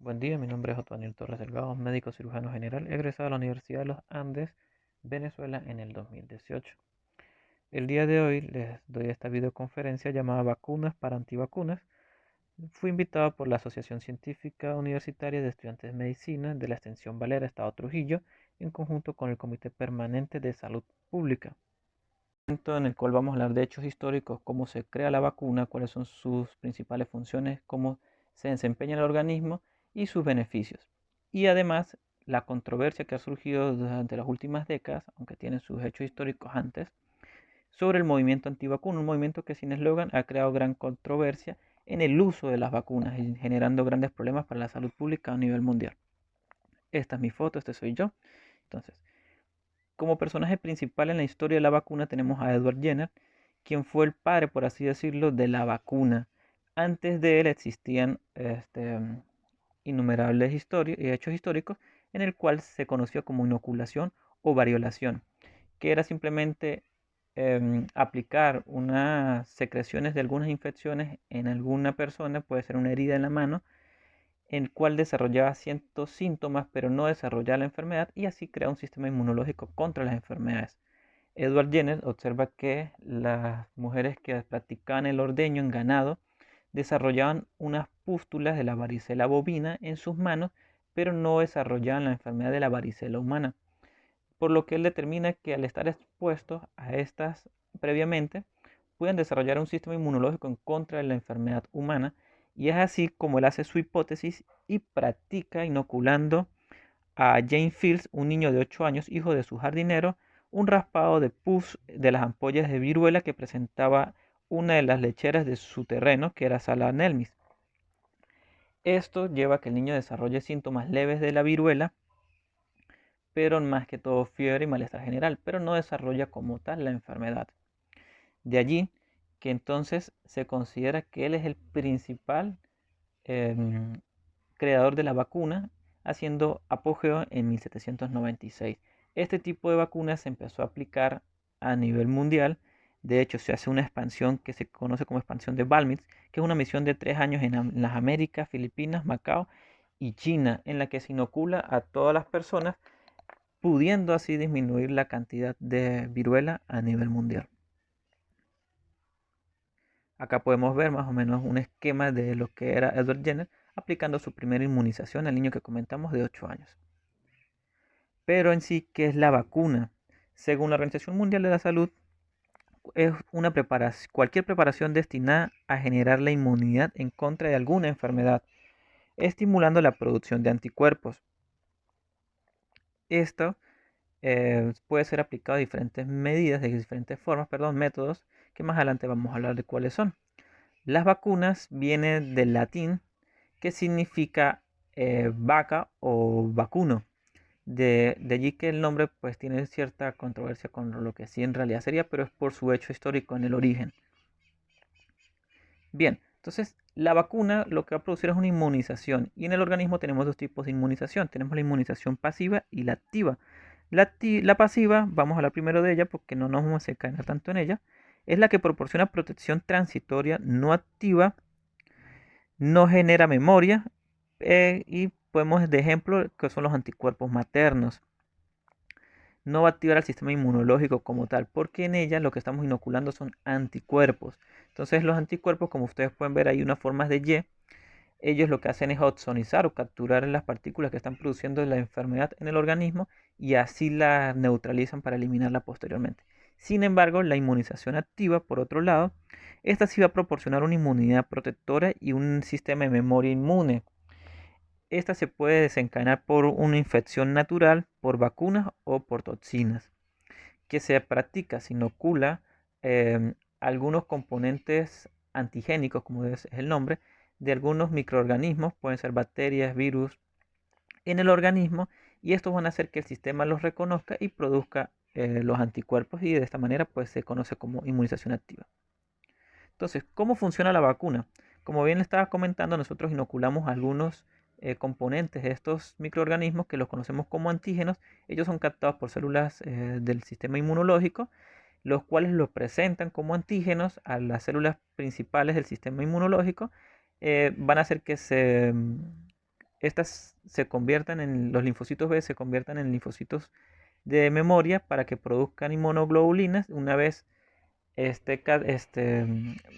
Buen día, mi nombre es Otoniel Torres Delgado, médico cirujano general, egresado de la Universidad de los Andes, Venezuela, en el 2018. El día de hoy les doy esta videoconferencia llamada Vacunas para Antivacunas. Fui invitado por la Asociación Científica Universitaria de Estudiantes de Medicina de la Extensión Valera, Estado Trujillo, en conjunto con el Comité Permanente de Salud Pública, en el cual vamos a hablar de hechos históricos, cómo se crea la vacuna, cuáles son sus principales funciones, cómo se desempeña en el organismo y sus beneficios. Y además, la controversia que ha surgido durante las últimas décadas, aunque tiene sus hechos históricos antes, sobre el movimiento antivacuna, un movimiento que sin eslogan ha creado gran controversia en el uso de las vacunas y generando grandes problemas para la salud pública a nivel mundial. Esta es mi foto, este soy yo. Entonces, como personaje principal en la historia de la vacuna tenemos a Edward Jenner, quien fue el padre, por así decirlo, de la vacuna. Antes de él existían innumerables hechos históricos en el cual se conoció como inoculación o variolación, que era simplemente aplicar unas secreciones de algunas infecciones en alguna persona, puede ser una herida en la mano, el cual desarrollaba ciertos síntomas, pero no desarrollaba la enfermedad y así crea un sistema inmunológico contra las enfermedades. Edward Jenner observa que las mujeres que practicaban el ordeño en ganado desarrollaban unas pústulas de la varicela bovina en sus manos, pero no desarrollaban la enfermedad de la varicela humana. Por lo que él determina que al estar expuestos a estas previamente, pueden desarrollar un sistema inmunológico en contra de la enfermedad humana, y es así como él hace su hipótesis y practica inoculando a Jane Fields, un niño de 8 años, hijo de su jardinero, un raspado de pus de las ampollas de viruela que presentaba una de las lecheras de su terreno, que era Sala Nelmis. Esto lleva a que el niño desarrolle síntomas leves de la viruela, pero más que todo fiebre y malestar general, pero no desarrolla como tal la enfermedad. De allí que entonces se considera que él es el principal creador de la vacuna, haciendo apogeo en 1796. Este tipo de vacuna se empezó a aplicar a nivel mundial. De hecho, se hace una expansión que se conoce como expansión de Balmits, que es una misión de 3 años en las Américas, Filipinas, Macao y China, en la que se inocula a todas las personas, pudiendo así disminuir la cantidad de viruela a nivel mundial. Acá podemos ver más o menos un esquema de lo que era Edward Jenner aplicando su primera inmunización al niño que comentamos de 8 años. Pero en sí, ¿qué es la vacuna? Según la Organización Mundial de la Salud, es una preparación, cualquier preparación destinada a generar la inmunidad en contra de alguna enfermedad, estimulando la producción de anticuerpos. Esto puede ser aplicado a diferentes medidas, de diferentes formas, perdón, métodos, que más adelante vamos a hablar de cuáles son. Las vacunas vienen del latín, que significa vaca o vacuno. De allí que el nombre pues tiene cierta controversia con lo que sí en realidad sería, pero es por su hecho histórico en el origen. Bien, entonces la vacuna lo que va a producir es una inmunización, y en el organismo tenemos dos tipos de inmunización. Tenemos la inmunización pasiva y la activa. La pasiva, vamos a hablar primero de ella porque no nos vamos a encadenar tanto en ella, es la que proporciona protección transitoria no activa, no genera memoria, y podemos de ejemplo que son los anticuerpos maternos. No va a activar el sistema inmunológico como tal, porque en ella lo que estamos inoculando son anticuerpos. Entonces los anticuerpos, como ustedes pueden ver, hay unas formas de Y. Ellos lo que hacen es opsonizar o capturar las partículas que están produciendo la enfermedad en el organismo y así la neutralizan para eliminarla posteriormente. Sin embargo, la inmunización activa, por otro lado, esta sí va a proporcionar una inmunidad protectora y un sistema de memoria inmune. Esta se puede desencadenar por una infección natural, por vacunas o por toxinas. Que se practica, se inocula algunos componentes antigénicos, como es el nombre, de algunos microorganismos, pueden ser bacterias, virus, en el organismo, y estos van a hacer que el sistema los reconozca y produzca los anticuerpos, y de esta manera pues se conoce como inmunización activa. Entonces, ¿cómo funciona la vacuna? Como bien le estaba comentando, nosotros inoculamos algunos componentes de estos microorganismos que los conocemos como antígenos. Ellos son captados por células del sistema inmunológico, los cuales los presentan como antígenos a las células principales del sistema inmunológico. Van a hacer que se estas se conviertan en, los linfocitos B se conviertan en linfocitos de memoria para que produzcan inmunoglobulinas una vez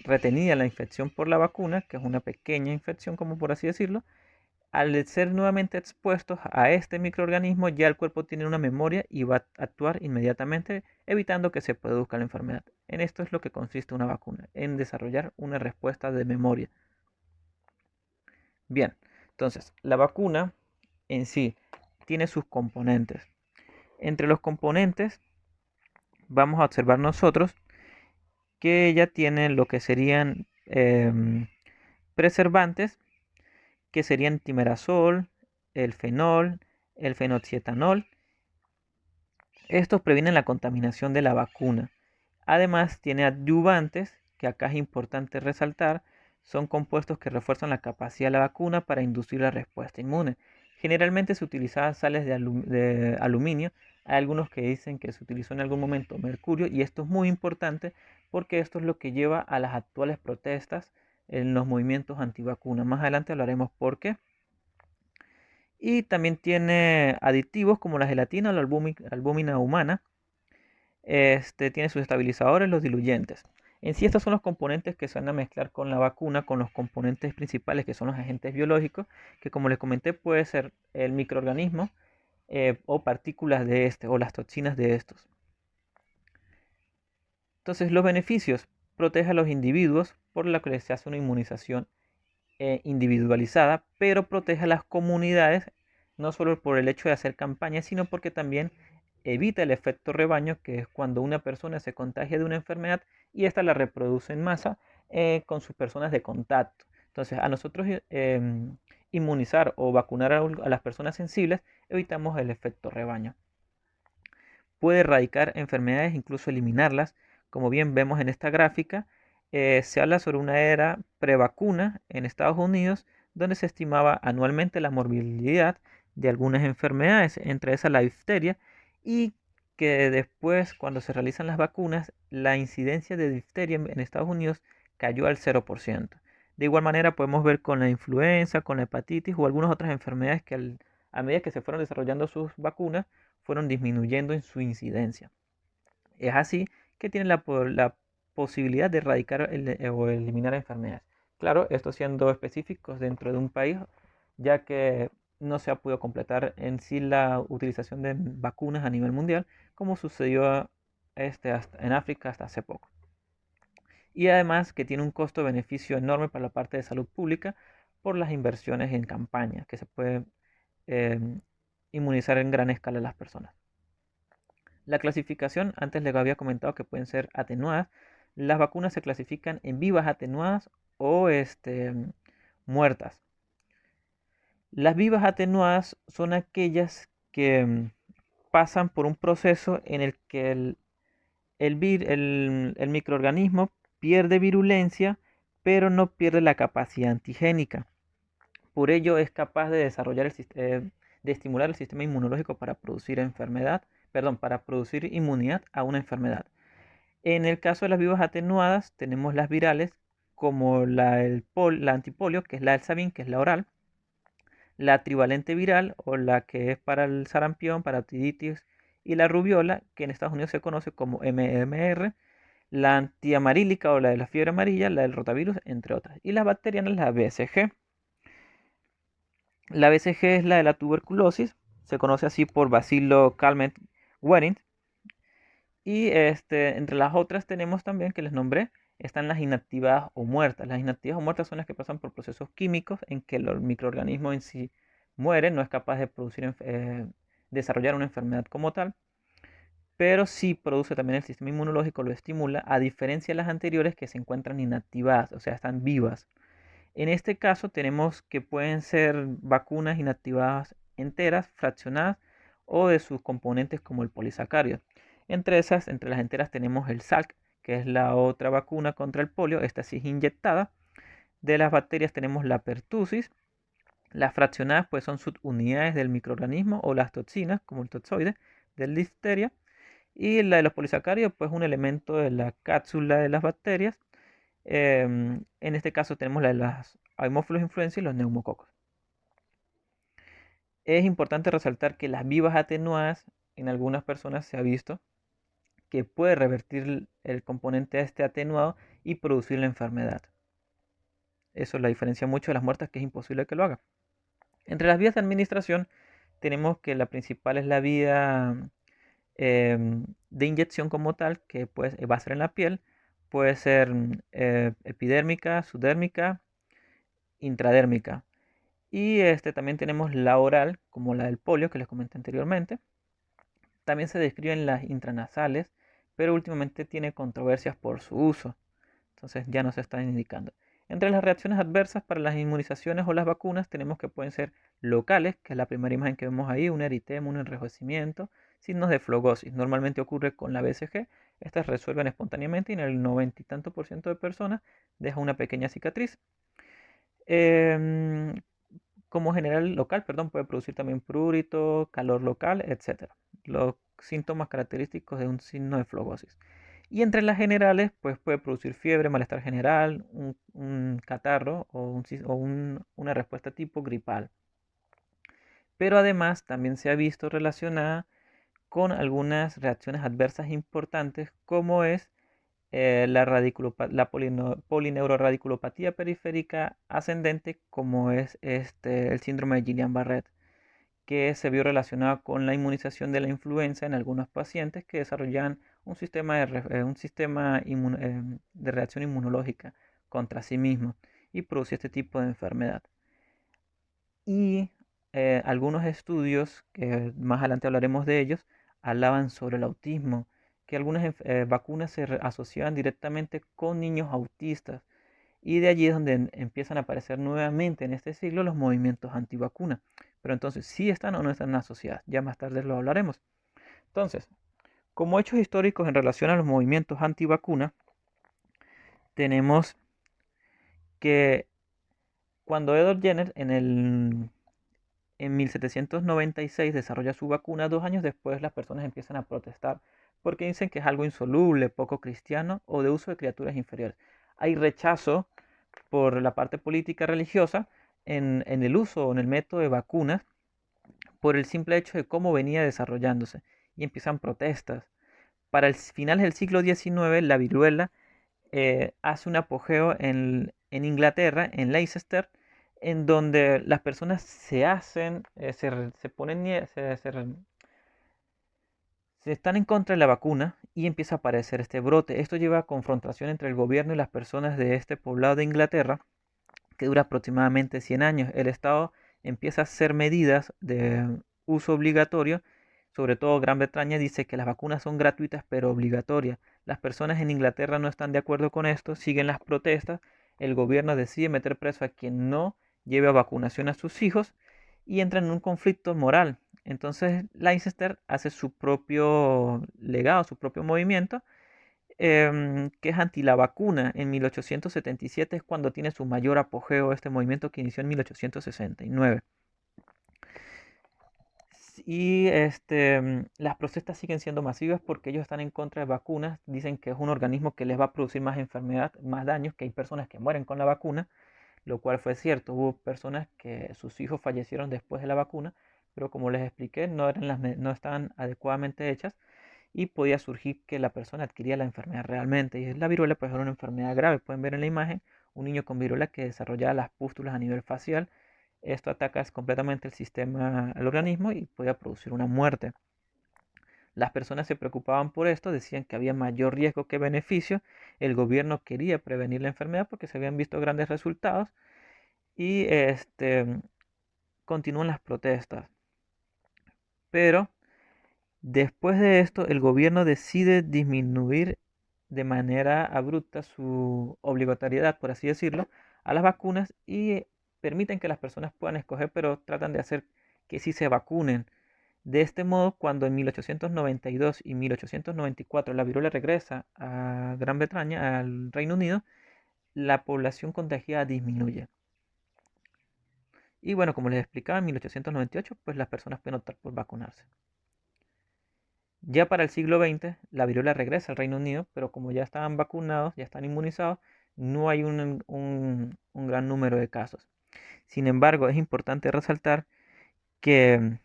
retenida la infección por la vacuna, que es una pequeña infección, como por así decirlo. Al ser nuevamente expuestos a este microorganismo, ya el cuerpo tiene una memoria y va a actuar inmediatamente, evitando que se produzca la enfermedad. En esto es lo que consiste una vacuna, en desarrollar una respuesta de memoria. Bien, entonces, la vacuna en sí tiene sus componentes. Entre los componentes vamos a observar nosotros que ella tiene lo que serían preservantes, que serían timerasol, el fenol, el fenoxietanol. Estos previenen la contaminación de la vacuna. Además, tiene adyuvantes, que acá es importante resaltar, son compuestos que refuerzan la capacidad de la vacuna para inducir la respuesta inmune. Generalmente se utilizaban sales de aluminio. Hay algunos que dicen que se utilizó en algún momento mercurio, y esto es muy importante porque esto es lo que lleva a las actuales protestas en los movimientos antivacunas. Más adelante hablaremos por qué. Y también tiene aditivos como la gelatina o la albúmina humana. Tiene sus estabilizadores, los diluyentes. En sí, estos son los componentes que se van a mezclar con la vacuna, con los componentes principales que son los agentes biológicos, que como les comenté puede ser el microorganismo o partículas de este o las toxinas de estos. Entonces, los beneficios: protege a los individuos, por lo que se hace una inmunización individualizada, pero protege a las comunidades, no solo por el hecho de hacer campañas, sino porque también evita el efecto rebaño, que es cuando una persona se contagia de una enfermedad y ésta la reproduce en masa con sus personas de contacto. Entonces, a nosotros inmunizar o vacunar a las personas sensibles, evitamos el efecto rebaño. Puede erradicar enfermedades, incluso eliminarlas. Como bien vemos en esta gráfica, se habla sobre una era prevacuna en Estados Unidos, donde se estimaba anualmente la morbilidad de algunas enfermedades, entre esas la difteria, y que después, cuando se realizan las vacunas, la incidencia de difteria en Estados Unidos cayó al 0%. De igual manera podemos ver con la influenza, con la hepatitis o algunas otras enfermedades que a medida que se fueron desarrollando sus vacunas, fueron disminuyendo en su incidencia. Es así que tienen la posibilidad de erradicar o eliminar enfermedades. Claro, esto siendo específicos dentro de un país, ya que no se ha podido completar en sí la utilización de vacunas a nivel mundial, como sucedió en África hasta hace poco. Y además que tiene un costo-beneficio enorme para la parte de salud pública por las inversiones en campañas, que se puede eh, inmunizar en gran escala a las personas. La clasificación, antes les había comentado que pueden ser atenuadas. Las vacunas se clasifican en vivas atenuadas o muertas. Las vivas atenuadas son aquellas que pasan por un proceso en el que el microorganismo pierde virulencia, pero no pierde la capacidad antigénica. Por ello es capaz de desarrollar de estimular el sistema inmunológico para producir para producir inmunidad a una enfermedad. En el caso de las vivas atenuadas, tenemos las virales, como la antipolio, que es la del Sabin, que es la oral, la trivalente viral, o la que es para el sarampión, para otiditis, y la rubiola, que en Estados Unidos se conoce como MMR, la antiamarílica o la de la fiebre amarilla, la del rotavirus, entre otras. Y las bacterianas, la BCG. La BCG es la de la tuberculosis, se conoce así por Bacilo Calmette-Guerin. Y entre las otras tenemos también, que les nombré, están las inactivadas o muertas. Las inactivadas o muertas son las que pasan por procesos químicos en que el microorganismo en sí muere, no es capaz de desarrollar una enfermedad como tal, pero sí produce también el sistema inmunológico, lo estimula, a diferencia de las anteriores que se encuentran inactivadas, o sea, están vivas. En este caso tenemos que pueden ser vacunas inactivadas enteras, fraccionadas o de sus componentes como el polisacárido. Entre las enteras tenemos el Salk, que es la otra vacuna contra el polio, esta sí es inyectada. De las bacterias tenemos la pertussis. Las fraccionadas pues son subunidades del microorganismo o las toxinas, como el toxoide, del difteria. Y la de los polisacáridos pues un elemento de la cápsula de las bacterias. En este caso tenemos la de las Haemophilus influenzae y los neumococos. Es importante resaltar que las vivas atenuadas en algunas personas se ha visto que puede revertir el componente este atenuado y producir la enfermedad. Eso la diferencia mucho de las muertas, que es imposible que lo haga. Entre las vías de administración tenemos que la principal es la vía de inyección como tal, que pues, va a ser en la piel. Puede ser epidérmica, subdérmica, intradérmica. Y también tenemos la oral, como la del polio que les comenté anteriormente. También se describen las intranasales, pero últimamente tiene controversias por su uso. Entonces ya no se están indicando. Entre las reacciones adversas para las inmunizaciones o las vacunas tenemos que pueden ser locales, que es la primera imagen que vemos ahí, un eritema, un enrojecimiento, signos de flogosis. Normalmente ocurre con la BCG. Estas resuelven espontáneamente y en el 90 y tanto por ciento de personas deja una pequeña cicatriz. Em, Como general local, perdón, puede producir también prurito, calor local, etcétera. Los síntomas característicos de un signo de flogosis. Y entre las generales, pues puede producir fiebre, malestar general, un catarro o una respuesta tipo gripal. Pero además también se ha visto relacionada con algunas reacciones adversas importantes, como es la polineuroradiculopatía periférica ascendente, como es el síndrome de Guillain-Barré, que se vio relacionado con la inmunización de la influenza en algunos pacientes que desarrollan un sistema de reacción inmunológica contra sí mismo y produce este tipo de enfermedad. Y algunos estudios, que más adelante hablaremos de ellos, hablaban sobre el autismo, que algunas vacunas asociaban directamente con niños autistas. Y de allí es donde empiezan a aparecer nuevamente en este siglo los movimientos antivacuna. Pero entonces, ¿sí están o no están asociadas? Ya más tarde lo hablaremos. Entonces, como hechos históricos en relación a los movimientos antivacuna, tenemos que cuando Edward Jenner en 1796 desarrolla su vacuna, 2 años después las personas empiezan a protestar porque dicen que es algo insoluble, poco cristiano o de uso de criaturas inferiores. Hay rechazo por la parte política religiosa en el uso o en el método de vacunas por el simple hecho de cómo venía desarrollándose y empiezan protestas. Para el final del siglo XIX, la viruela hace un apogeo en Inglaterra, en Leicester, en donde las personas se hacen, se ponen, se están en contra de la vacuna y empieza a aparecer este brote. Esto lleva a confrontación entre el gobierno y las personas de este poblado de Inglaterra, que dura aproximadamente 100 años. El Estado empieza a hacer medidas de uso obligatorio, sobre todo Gran Bretaña dice que las vacunas son gratuitas pero obligatorias. Las personas en Inglaterra no están de acuerdo con esto, siguen las protestas, el gobierno decide meter preso a quien no lleve a vacunación a sus hijos y entra en un conflicto moral. Entonces Leicester hace su propio legado, su propio movimiento, que es anti la vacuna. En 1877 es cuando tiene su mayor apogeo este movimiento que inició en 1869. Y las protestas siguen siendo masivas porque ellos están en contra de vacunas. Dicen que es un organismo que les va a producir más enfermedad, más daños, que hay personas que mueren con la vacuna, lo cual fue cierto. Hubo personas que sus hijos fallecieron después de la vacuna, pero como les expliqué, no estaban adecuadamente hechas y podía surgir que la persona adquiría la enfermedad realmente. Y la viruela pues era una enfermedad grave. Pueden ver en la imagen un niño con viruela que desarrollaba las pústulas a nivel facial. Esto ataca completamente el sistema, el organismo y podía producir una muerte. Las personas se preocupaban por esto, decían que había mayor riesgo que beneficio. El gobierno quería prevenir la enfermedad porque se habían visto grandes resultados y continúan las protestas. Pero después de esto, el gobierno decide disminuir de manera abrupta su obligatoriedad, por así decirlo, a las vacunas y permiten que las personas puedan escoger, pero tratan de hacer que sí se vacunen. De este modo, cuando en 1892 y 1894 la viruela regresa a Gran Bretaña, al Reino Unido, la población contagiada disminuye. Y bueno, como les explicaba, en 1898, pues las personas pueden optar por vacunarse. Ya para el siglo XX, la viruela regresa al Reino Unido, pero como ya estaban vacunados, ya están inmunizados, no hay un gran número de casos. Sin embargo, es importante resaltar que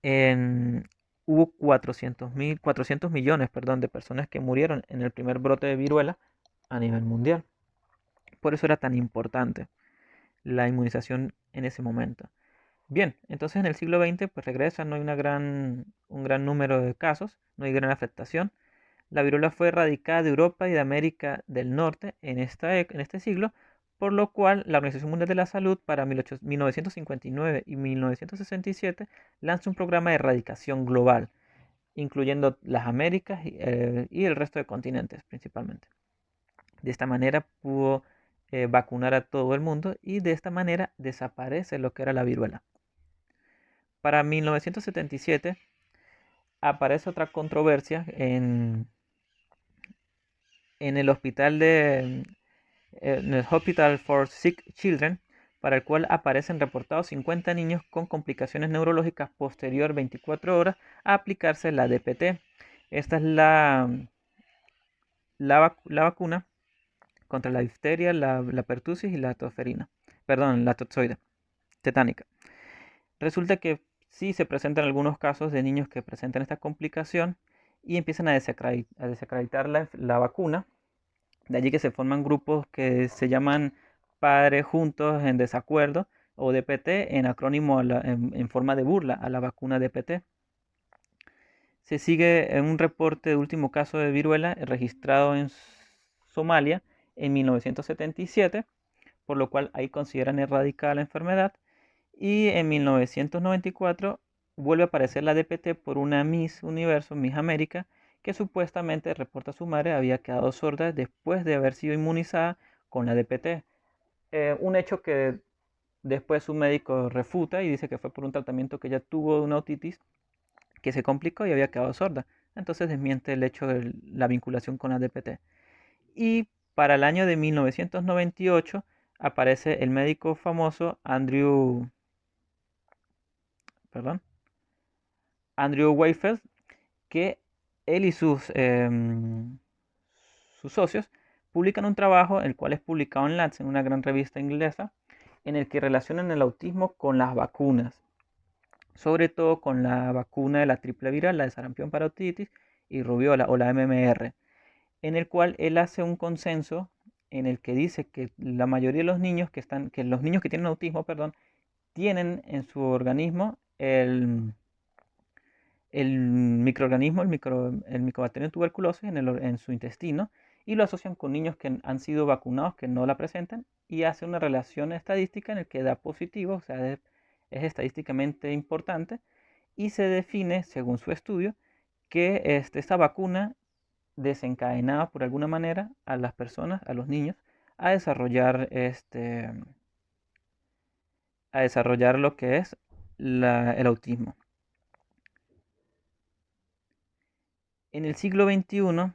en- hubo 400 millones, perdón, de personas que murieron en el primer brote de viruela a nivel mundial. Por eso era tan importante la inmunización en ese momento. Bien, entonces en el siglo XX pues regresa, no hay un gran número de casos, no hay gran afectación. La viruela fue erradicada de Europa y de América del Norte en este siglo, por lo cual la Organización Mundial de la Salud para 1959 y 1967 lanza un programa de erradicación global, incluyendo las Américas y el resto de continentes principalmente. De esta manera pudo vacunar a todo el mundo y de esta manera desaparece lo que era la viruela. Para 1977 aparece otra controversia en el hospital en el Hospital for Sick Children, para el cual aparecen reportados 50 niños con complicaciones neurológicas posterior 24 horas a aplicarse la DPT. Esta es la vacuna contra la difteria, la pertusis y la tosferina. Perdón, la toxoide tetánica. Resulta que sí se presentan algunos casos de niños que presentan esta complicación y empiezan a desacreditar la vacuna. De allí que se forman grupos que se llaman Padres Juntos en Desacuerdo o DPT en acrónimo en forma de burla a la vacuna DPT. Se sigue en un reporte de último caso de viruela registrado en Somalia en 1977, por lo cual ahí consideran erradicada la enfermedad. Y en 1994 vuelve a aparecer la DPT por una Miss Universo, Miss América, que supuestamente, reporta su madre, había quedado sorda después de haber sido inmunizada con la DPT. Un hecho que después su médico refuta y dice que fue por un tratamiento que ella tuvo de una otitis que se complicó y había quedado sorda. Entonces desmiente el hecho de la vinculación con la DPT. Y para el año de 1998 aparece el médico famoso perdón, Andrew Wakefield, que él y sus socios publican un trabajo, el cual es publicado en Lancet, en una gran revista inglesa, en el que relacionan el autismo con las vacunas, sobre todo con la vacuna de la triple viral, la de sarampión, parotiditis y rubiola o la MMR, en el cual él hace un consenso en el que dice que la mayoría de los niños que los niños que tienen autismo, perdón, tienen en su organismo el microorganismo, el micobacterium tuberculosis en su intestino y lo asocian con niños que han sido vacunados que no la presentan y hace una relación estadística en el que da positivo, o sea, es estadísticamente importante y se define, según su estudio, que esta vacuna desencadenaba por alguna manera a las personas, a los niños, a desarrollar, a desarrollar lo que es el autismo. En el siglo XXI,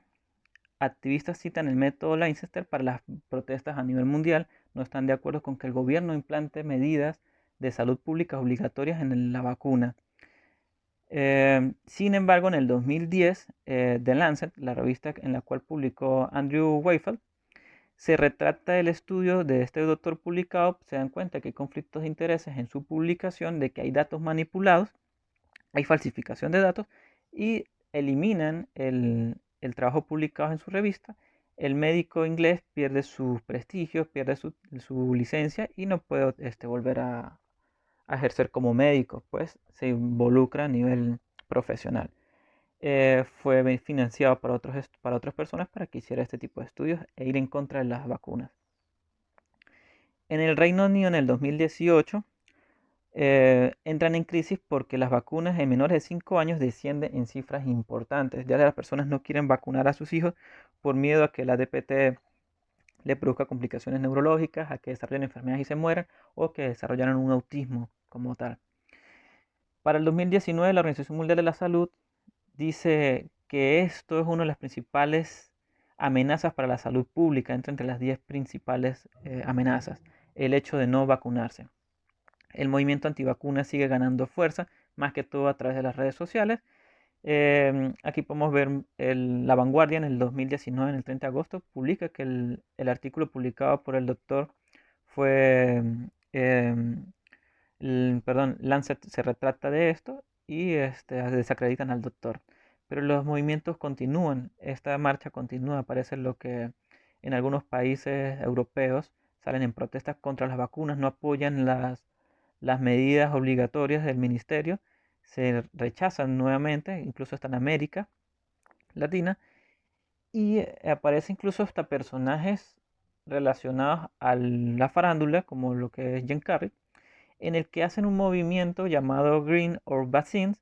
activistas citan el método Leicester para las protestas a nivel mundial. No están de acuerdo con que el gobierno implante medidas de salud pública obligatorias en la vacuna. Sin embargo, en el 2010, The Lancet, la revista en la cual publicó Andrew Wakefield, se retrata el estudio de este doctor publicado. Se dan cuenta que hay conflictos de intereses en su publicación, de que hay datos manipulados, hay falsificación de datos y eliminan el trabajo publicado en su revista. El médico inglés pierde su prestigio, pierde su licencia y no puede volver a ejercer como médico, pues se involucra a nivel profesional. Fue financiado para otras personas para que hiciera este tipo de estudios e ir en contra de las vacunas. En el Reino Unido en el 2018 entran en crisis porque las vacunas en menores de 5 años descienden en cifras importantes. Ya las personas no quieren vacunar a sus hijos por miedo a que la DPT le produzca complicaciones neurológicas, a que desarrollen enfermedades y se mueran, o que desarrollaran un autismo como tal. Para el 2019, la Organización Mundial de la Salud dice que esto es una de las principales amenazas para la salud pública, entra entre las 10 principales amenazas, el hecho de no vacunarse. El movimiento antivacunas sigue ganando fuerza, más que todo a través de las redes sociales. Aquí podemos ver La Vanguardia en el 2019, en el 30 de agosto, publica que el artículo publicado por el doctor fue perdón, Lancet se retracta de esto y desacreditan al doctor. Pero los movimientos continúan, esta marcha continúa, parece lo que en algunos países europeos salen en protestas contra las vacunas, no apoyan las medidas obligatorias del ministerio, se rechazan nuevamente, incluso hasta en América Latina, y aparece incluso hasta personajes relacionados a la farándula, como lo que es Jim Carrey, en el que hacen un movimiento llamado Green or Vaccines,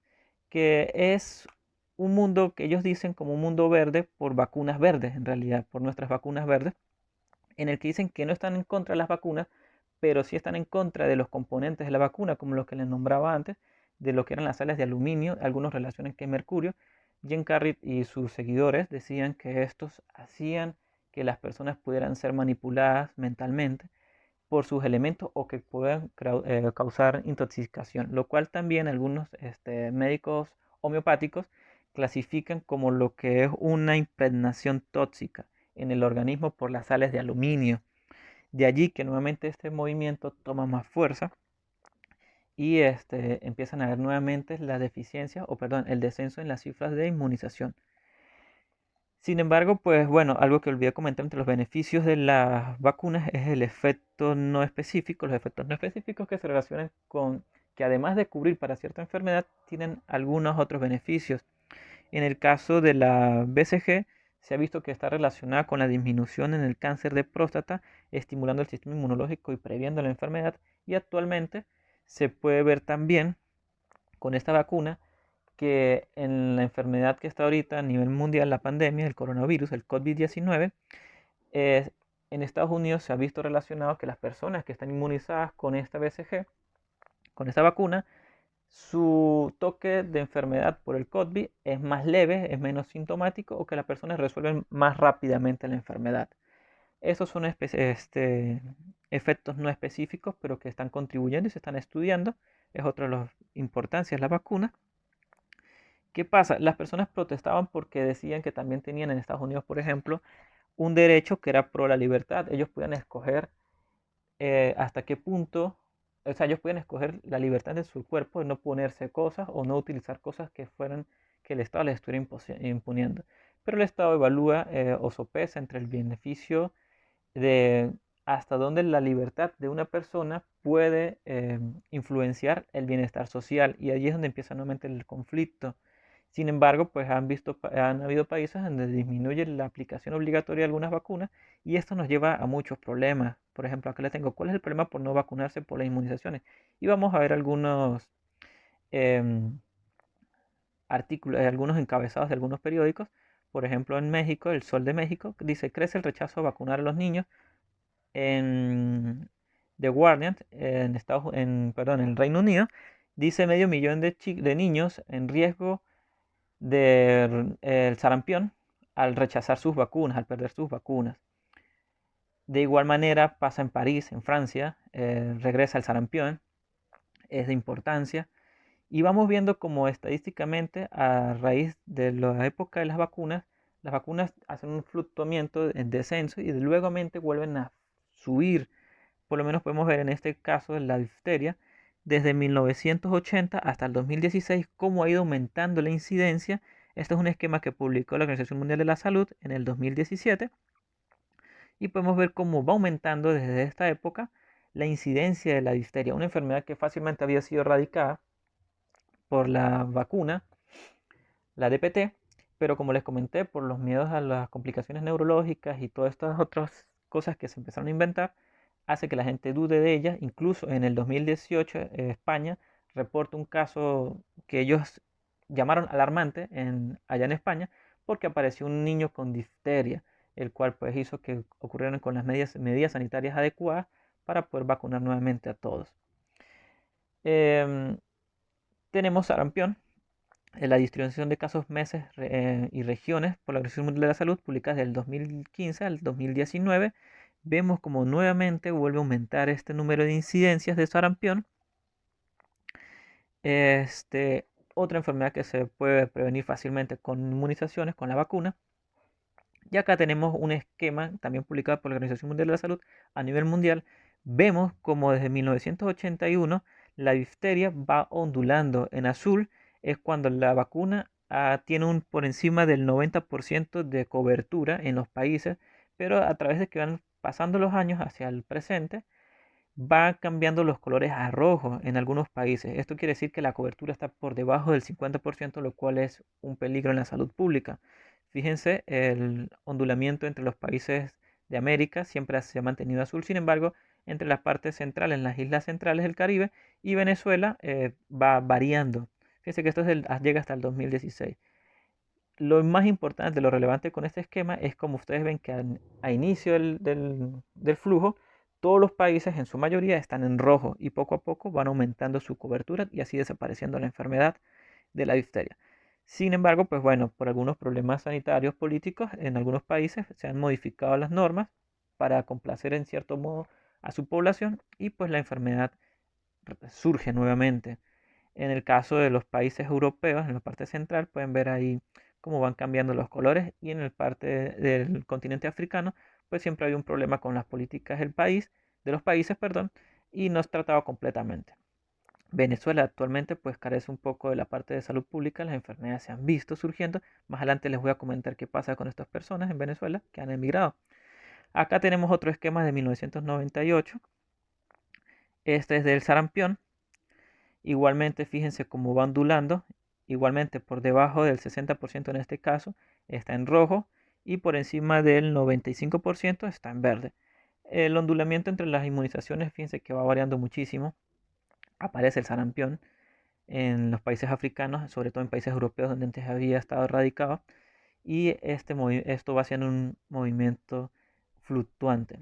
que es un mundo que ellos dicen como un mundo verde por vacunas verdes, en realidad, por nuestras vacunas verdes, en el que dicen que no están en contra de las vacunas, pero sí están en contra de los componentes de la vacuna, como los que les nombraba antes, de lo que eran las sales de aluminio, algunos relacionan que es mercurio. Jim Carrey y sus seguidores decían que estos hacían que las personas pudieran ser manipuladas mentalmente por sus elementos o que puedan causar intoxicación, lo cual también algunos médicos homeopáticos clasifican como lo que es una impregnación tóxica en el organismo por las sales de aluminio. De allí que nuevamente este movimiento toma más fuerza y empiezan a ver nuevamente la deficiencia o perdón, el descenso en las cifras de inmunización. Sin embargo, pues bueno, algo que olvidé comentar entre los beneficios de las vacunas es el efecto no específico, los efectos no específicos que se relacionan con que además de cubrir para cierta enfermedad, tienen algunos otros beneficios. En el caso de la BCG, se ha visto que está relacionada con la disminución en el cáncer de próstata, estimulando el sistema inmunológico y previendo la enfermedad. Y actualmente se puede ver también con esta vacuna que en la enfermedad que está ahorita a nivel mundial, la pandemia, el coronavirus, el COVID-19, en Estados Unidos se ha visto relacionado que las personas que están inmunizadas con esta BCG, con esta vacuna, su toque de enfermedad por el COVID es más leve, es menos sintomático o que las personas resuelven más rápidamente la enfermedad. Esos son efectos no específicos, pero que están contribuyendo y se están estudiando. Es otra de las importancias de la vacuna. ¿Qué pasa? Las personas protestaban porque decían que también tenían en Estados Unidos, por ejemplo, un derecho que era pro la libertad. Ellos podían escoger hasta qué punto, o sea, ellos podían escoger la libertad de su cuerpo de no ponerse cosas o no utilizar cosas que fueran que el Estado les estuviera imponiendo. Pero el Estado evalúa o sopesa entre el beneficio de hasta dónde la libertad de una persona puede influenciar el bienestar social y allí es donde empieza nuevamente el conflicto. Sin embargo, pues han habido países donde disminuye la aplicación obligatoria de algunas vacunas y esto nos lleva a muchos problemas. Por ejemplo, acá les tengo, ¿cuál es el problema por no vacunarse por las inmunizaciones? Y vamos a ver algunos em, artículos, algunos encabezados de algunos periódicos. Por ejemplo, en México, El Sol de México dice, crece el rechazo a vacunar a los niños en The Guardian, perdón, en el Reino Unido, dice medio millón de niños en riesgo del el sarampión al rechazar sus vacunas, al perder sus vacunas. De igual manera pasa en París, en Francia, regresa el sarampión, es de importancia. Y vamos viendo como estadísticamente a raíz de la época de las vacunas hacen un fluctuamiento en descenso y luego vuelven a subir. Por lo menos podemos ver en este caso la difteria, desde 1980 hasta el 2016, cómo ha ido aumentando la incidencia. Este es un esquema que publicó la Organización Mundial de la Salud en el 2017 y podemos ver cómo va aumentando desde esta época la incidencia de la difteria, una enfermedad que fácilmente había sido erradicada por la vacuna, la DPT, pero como les comenté, por los miedos a las complicaciones neurológicas y todas estas otras cosas que se empezaron a inventar, hace que la gente dude de ella. Incluso en el 2018 España reporta un caso que ellos llamaron alarmante allá en España porque apareció un niño con difteria, el cual pues hizo que ocurrieran con las medidas sanitarias adecuadas para poder vacunar nuevamente a todos. Em, tenemos sarampión, la distribución de casos, meses y regiones por la Organización Mundial de la Salud, publicadas del 2015 al 2019, vemos como nuevamente vuelve a aumentar este número de incidencias de sarampión. Este, otra enfermedad que se puede prevenir fácilmente con inmunizaciones, con la vacuna. Y acá tenemos un esquema también publicado por la Organización Mundial de la Salud a nivel mundial. Vemos como desde 1981 La difteria va ondulando. En azul es cuando la vacuna tiene un por encima del 90% de cobertura en los países, pero a través de que van pasando los años hacia el presente, va cambiando los colores a rojo en algunos países. Esto quiere decir que la cobertura está por debajo del 50%, lo cual es un peligro en la salud pública. Fíjense, el ondulamiento entre los países de América siempre se ha mantenido azul. Sin embargo, entre las partes centrales, en las islas centrales del Caribe y Venezuela, va variando. Fíjense que esto llega hasta el 2016. Lo más importante, lo relevante con este esquema es como ustedes ven que a inicio del flujo, todos los países en su mayoría están en rojo y poco a poco van aumentando su cobertura y así desapareciendo la enfermedad de la difteria. Sin embargo, pues bueno, por algunos problemas sanitarios políticos en algunos países se han modificado las normas para complacer en cierto modo a su población y pues la enfermedad surge nuevamente. En el caso de los países europeos, en la parte central, pueden ver ahí cómo van cambiando los colores y en el parte del continente africano, pues siempre hay un problema con las políticas de los países, perdón, y no es tratado completamente. Venezuela actualmente pues carece un poco de la parte de salud pública, las enfermedades se han visto surgiendo. Más adelante les voy a comentar qué pasa con estas personas en Venezuela que han emigrado. Acá tenemos otro esquema de 1998. Este es del sarampión. Igualmente, fíjense cómo va ondulando. Igualmente, por debajo del 60% en este caso está en rojo y por encima del 95% está en verde. El ondulamiento entre las inmunizaciones, fíjense que va variando muchísimo. Aparece el sarampión en los países africanos, sobre todo en países europeos donde antes había estado radicado. Y esto va haciendo un movimiento fluctuante.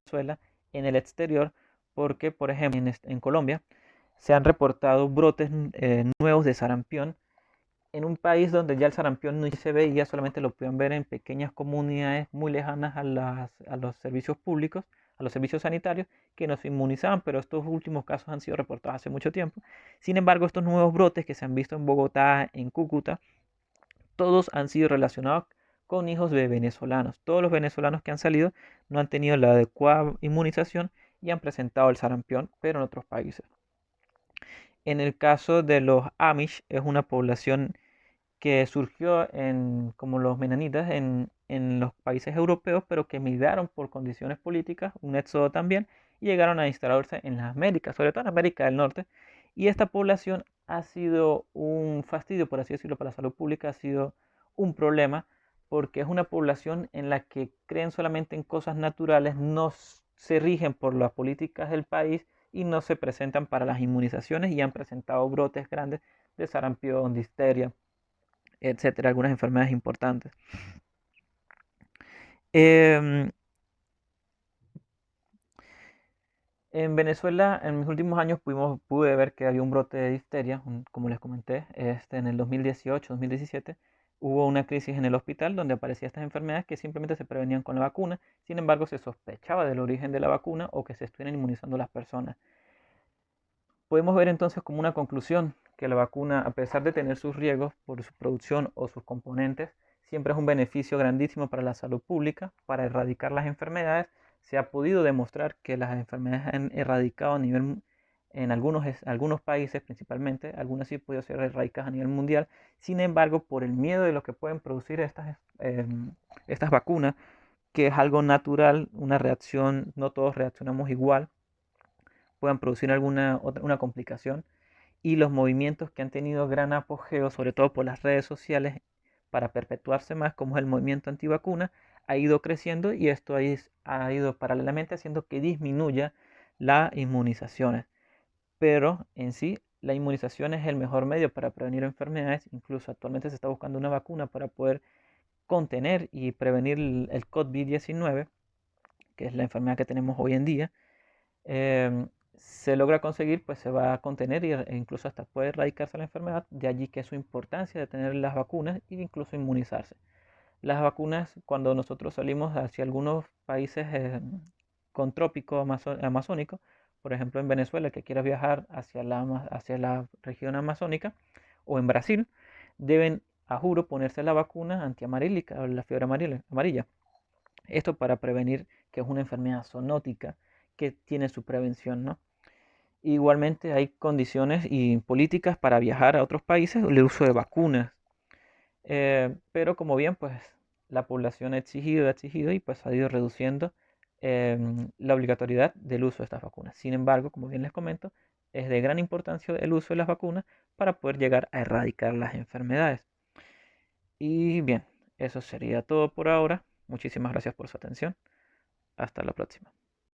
Venezuela en el exterior, porque por ejemplo en Colombia se han reportado brotes nuevos de sarampión en un país donde ya el sarampión no se veía, solamente lo podían ver en pequeñas comunidades muy lejanas a los servicios públicos, a los servicios sanitarios, que nos inmunizaban, pero estos últimos casos han sido reportados hace mucho tiempo. Sin embargo, estos nuevos brotes que se han visto en Bogotá, en Cúcuta, todos han sido relacionados con hijos de venezolanos. Todos los venezolanos que han salido no han tenido la adecuada inmunización y han presentado el sarampión, pero en otros países. En el caso de los Amish, es una población que surgió como los menonitas en los países europeos, pero que emigraron por condiciones políticas, un éxodo también, y llegaron a instalarse en las Américas, sobre todo en América del Norte. Y esta población ha sido un fastidio, por así decirlo, para la salud pública, ha sido un problema, porque es una población en la que creen solamente en cosas naturales, no se rigen por las políticas del país y no se presentan para las inmunizaciones y han presentado brotes grandes de sarampión, difteria, etcétera, algunas enfermedades importantes. Em, en Venezuela, en mis últimos años pude ver que había un brote de difteria, como les comenté, en el 2018-2017 hubo una crisis en el hospital donde aparecían estas enfermedades que simplemente se prevenían con la vacuna. Sin embargo, se sospechaba del origen de la vacuna o que se estuvieran inmunizando las personas. Podemos ver entonces como una conclusión que la vacuna, a pesar de tener sus riesgos por su producción o sus componentes, siempre es un beneficio grandísimo para la salud pública, para erradicar las enfermedades. Se ha podido demostrar que las enfermedades han erradicado a nivel, en algunos países principalmente, algunas sí han podido ser erradicadas a nivel mundial. Sin embargo, por el miedo de lo que pueden producir estas vacunas, que es algo natural, una reacción, no todos reaccionamos igual, puedan producir una complicación y los movimientos que han tenido gran apogeo, sobre todo por las redes sociales, para perpetuarse más, como es el movimiento antivacuna, ha ido creciendo y esto ha ido paralelamente haciendo que disminuya las inmunizaciones. Pero en sí, la inmunización es el mejor medio para prevenir enfermedades. Incluso actualmente se está buscando una vacuna para poder contener y prevenir el COVID-19, que es la enfermedad que tenemos hoy en día. Se logra conseguir, pues se va a contener e incluso hasta puede erradicarse la enfermedad. De allí que su importancia de tener las vacunas e incluso inmunizarse. Las vacunas, cuando nosotros salimos hacia algunos países con trópico amazónico, por ejemplo en Venezuela, que quiera viajar hacia la región amazónica, o en Brasil, deben, a juro, ponerse la vacuna antiamarílica o la fiebre amarilla. Esto para prevenir que es una enfermedad zoonótica que tiene su prevención, ¿no? Igualmente hay condiciones y políticas para viajar a otros países, el uso de vacunas. Pero como bien, pues la población ha exigido y pues ha ido reduciendo la obligatoriedad del uso de estas vacunas. Sin embargo, como bien les comento, es de gran importancia el uso de las vacunas para poder llegar a erradicar las enfermedades. Y bien, eso sería todo por ahora. Muchísimas gracias por su atención. Hasta la próxima.